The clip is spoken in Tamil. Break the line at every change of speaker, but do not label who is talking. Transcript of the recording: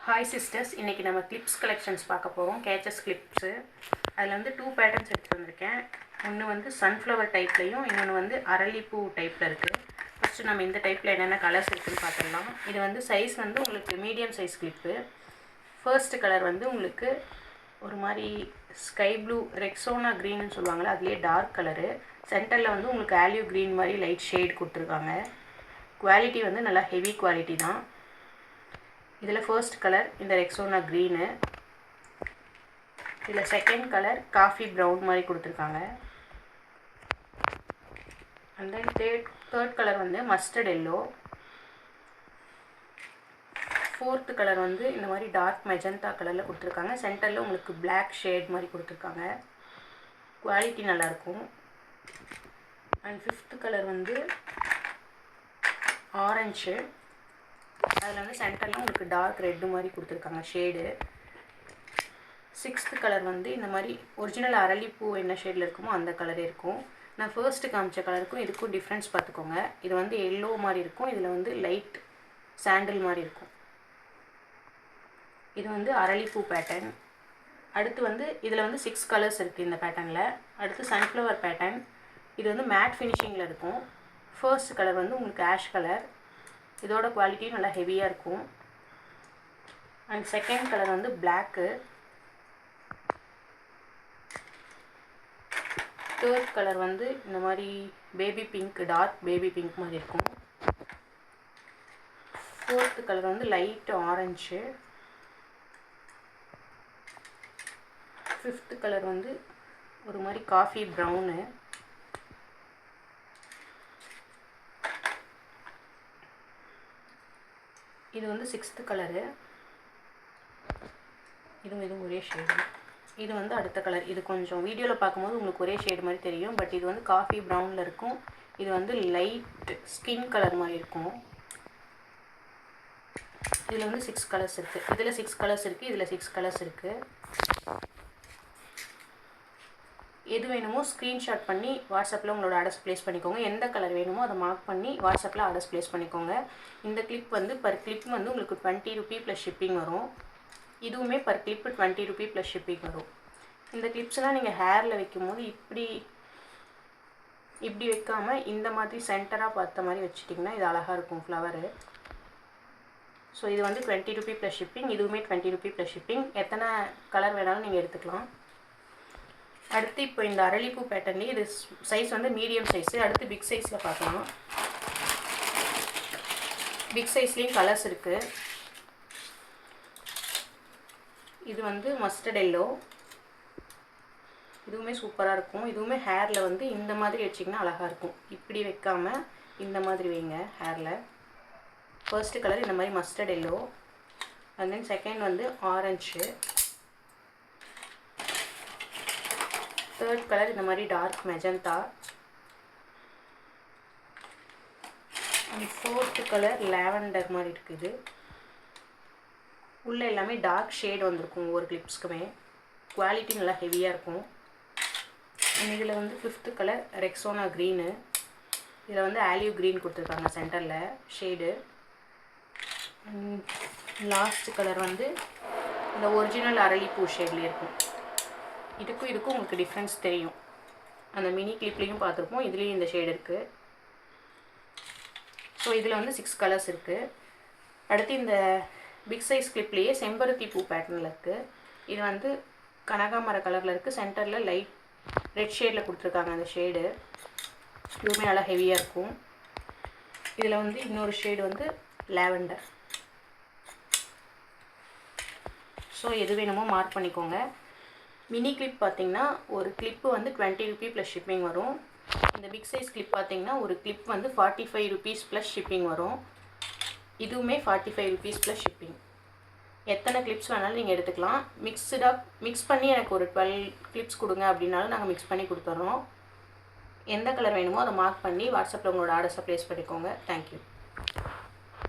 ஹாய் சிஸ்டர்ஸ், இன்றைக்கி நம்ம கிளிப்ஸ் கலெக்ஷன்ஸ் பார்க்க போகிறோம். Catches clips. அதில் வந்து 2 பேட்டர்ன்ஸ் எடுத்து வந்திருக்கேன். ஒன்று வந்து சன்ஃப்ளவர் டைப்லையும், இன்னொன்று வந்து அரளிப்பூ டைப்பில் இருக்குது. ஃபஸ்ட்டு நம்ம இந்த டைப்பில் என்னென்ன கலர்ஸ் இருக்குதுன்னு பார்த்துடலாம். இது வந்து சைஸ் வந்து உங்களுக்கு medium size clip. First colour வந்து உங்களுக்கு ஒரு மாதிரி ஸ்கை ப்ளூ ரெக்ஸோனா க்ரீன்னு சொல்லுவாங்கள்ல, அதுலேயே டார்க் கலரு. சென்டரில் வந்து உங்களுக்கு ஆலிவ் க்ரீன் மாதிரி லைட் ஷேட் கொடுத்துருக்காங்க. குவாலிட்டி வந்து நல்லா ஹெவி குவாலிட்டி தான். இதில் ஃபர்ஸ்ட் கலர் இந்த ரெக்ஸோனா க்ரீனு, இதில் செகண்ட் கலர் காஃபி ப்ரௌன் மாதிரி கொடுத்துருக்காங்க. அண்ட் தென் தேர்ட் கலர் வந்து மஸ்டர்ட் எல்லோ. ஃபோர்த்து கலர் வந்து இந்த மாதிரி டார்க் மெஜந்தா கலரில் கொடுத்துருக்காங்க. சென்டரில் உங்களுக்கு பிளாக் ஷேட் மாதிரி கொடுத்துருக்காங்க. குவாலிட்டி நல்லாயிருக்கும். அண்ட் ஃபிஃப்த்து கலர் வந்து ஆரஞ்சு. அதில் வந்து சென்டரில் உங்களுக்கு டார்க் ரெட்டு மாதிரி கொடுத்துருக்காங்க ஷேடு. சிக்ஸ்த்து கலர் வந்து இந்த மாதிரி ஒரிஜினல் அரளிப்பூ என்ன ஷேடில் இருக்குமோ அந்த கலரே இருக்கும். நான் ஃபர்ஸ்ட்டு காமிச்ச கலருக்கும் இதுக்கும் டிஃப்ரென்ஸ் பார்த்துக்கோங்க. இது வந்து எல்லோ மாதிரி இருக்கும், இதில் வந்து லைட் சாண்டில் மாதிரி இருக்கும். இது வந்து அரளிப்பூ பேட்டர்ன். அடுத்து வந்து இதில் வந்து 6 கலர்ஸ் இருக்குது இந்த பேட்டர்னில். அடுத்து சன்ஃப்ளவர் பேட்டர்ன். இது வந்து மேட் ஃபினிஷிங்கில் இருக்கும். ஃபர்ஸ்ட் கலர் வந்து உங்களுக்கு ஆஷ் கலர். இதோட குவாலிட்டியும் நல்லா ஹெவியாக இருக்கும். அண்ட் செகண்ட் கலர் வந்து பிளாக்கு. தேர்ட் கலர் வந்து இந்த மாதிரி baby pink, dark baby pink மாதிரி இருக்கும். ஃபோர்த்து கலர் வந்து லைட் ஆரஞ்சு. ஃபிஃப்த்து கலர் வந்து ஒரு மாதிரி காஃபி ப்ரௌனு. இது வந்து சிக்ஸ்த்து கலரு. இதுவும் ஒரே ஷேடு. இது வந்து அடுத்த கலர். இது கொஞ்சம் வீடியோவில் பார்க்கும்போது உங்களுக்கு ஒரே ஷேடு மாதிரி தெரியும், பட் இது வந்து காஃபி ப்ரௌனில் இருக்கும். இது வந்து லைட் ஸ்கின் கலர் மாதிரி இருக்கும். இதில் வந்து 6 கலர்ஸ் இருக்குது. இதில் 6 கலர்ஸ் இருக்குது, இதில் 6 கலர்ஸ் இருக்குது. எது வேணுமோ ஸ்க்ரீன்ஷாட் பண்ணி வாட்ஸ்அப்பில் உங்களோட ஆர்டர்ஸ் ப்ளேஸ் பண்ணிக்கோங்க. எந்த கலர் வேணுமோ அதை மார்க் பண்ணி வாட்ஸ்அப்பில் ஆர்டர்ஸ் ப்ளேஸ் பண்ணிக்கோங்க. இந்த கிளிப் வந்து பர் கிளிப் வந்து உங்களுக்கு 20 ரூபி ப்ளஸ் ஷிப்பிங் வரும். இதுவுமே per clip 20 Ruby plus shipping வரும். இந்த கிளிப்ஸ்லாம் நீங்கள் ஹேரில் வைக்கும்போது இப்படி வைக்காமல் இந்த மாதிரி சென்டராக பார்த்த மாதிரி வச்சுட்டிங்கன்னா இது அழகாக இருக்கும் ஃப்ளவரு. ஸோ இது வந்து 20 ரூபி ப்ளஸ் ஷிப்பிங். இதுவுமே 20 ரூபி ப்ளஸ் ஷிப்பிங். எத்தனை கலர் வேணாலும் நீங்கள் எடுத்துக்கலாம். அடுத்து இப்போ இந்த அரளிப்பூ பேட்டர்ன்லேயே இது சைஸ் வந்து மீடியம் சைஸு. அடுத்து பிக் சைஸில் பார்க்கலாம். பிக் சைஸ்லேயும் கலர்ஸ் இருக்குது. இது வந்து மஸ்டர்ட் எல்லோ. இதுவுமே சூப்பராக இருக்கும். இதுவுமே ஹேரில் வந்து இந்த மாதிரி வச்சிங்கன்னா அழகாக இருக்கும். இப்படி வைக்காமல் இந்த மாதிரி வைங்க ஹேரில். ஃபர்ஸ்ட் கலர் இந்த மாதிரி mustard yellow. And then second வந்து ஆரஞ்சு. தேர்ட் கலர் இந்த மாதிரி dark magenta. And fourth colour lavender மாதிரி இருக்குது. உள்ளே எல்லாமே டார்க் ஷேட் வந்திருக்கும் ஒவ்வொரு கிளிப்ஸ்க்குமே. குவாலிட்டி நல்லா ஹெவியாக இருக்கும். அண்ட் இதில் வந்து ஃபிஃப்த்து கலர் ரெக்ஸோனா க்ரீனு. இதில் வந்து ஆலிவ் க்ரீன் கொடுத்துருக்காங்க சென்டரில் ஷேடு. லாஸ்ட் கலர் வந்து இந்த ஒரிஜினல் அரளிப்பூ ஷேட்லேயே இருக்கும். இதுக்கும் உங்களுக்கு டிஃப்ரென்ஸ் தெரியும். அந்த மினி கிளிப்லேயும் பார்த்துருப்போம், இதுலேயும் இந்த ஷேடு இருக்குது. ஸோ இதில் வந்து 6 கலர்ஸ் இருக்குது. அடுத்து இந்த பிக் சைஸ் கிளிப்லேயே செம்பருத்தி பூ பேட்டர்னில் இருக்குது. இது வந்து கனகாமர கலரில் இருக்குது. சென்டரில் லைட் ரெட் ஷேடில் கொடுத்துருக்காங்க அந்த ஷேடு. இதுவுமே நல்லா ஹெவியாக இருக்கும். இதில் வந்து இன்னொரு ஷேடு வந்து லாவெண்டர். ஸோ எது வேணுமோ மார்க் பண்ணிக்கோங்க. மினி கிளிப் பார்த்திங்கன்னா ஒரு கிளிப்பு வந்து 20 ரூபி ப்ளஸ் ஷிப்பிங் வரும். இந்த பிக் சைஸ் கிளிப் பார்த்திங்கன்னா ஒரு கிளிப் வந்து 45 ருபீஸ் ப்ளஸ் ஷிப்பிங் வரும். இதுவுமே 45 ருபீஸ் ப்ளஸ் ஷிப்பிங். எத்தனை கிளிப்ஸ் வேணாலும் நீங்கள் எடுத்துக்கலாம். மிக்ஸ் பண்ணி எனக்கு ஒரு 12 கிளிப்ஸ் கொடுங்க அப்படின்னாலும் நாங்கள் மிக்ஸ் பண்ணி கொடுத்துட்றோம். எந்த கலர் வேணுமோ அதை மார்க் பண்ணி வாட்ஸ்அப்பில் உங்களோட ஆர்டர்ஸை ப்ளேஸ் பண்ணிக்கோங்க. தேங்க்யூ.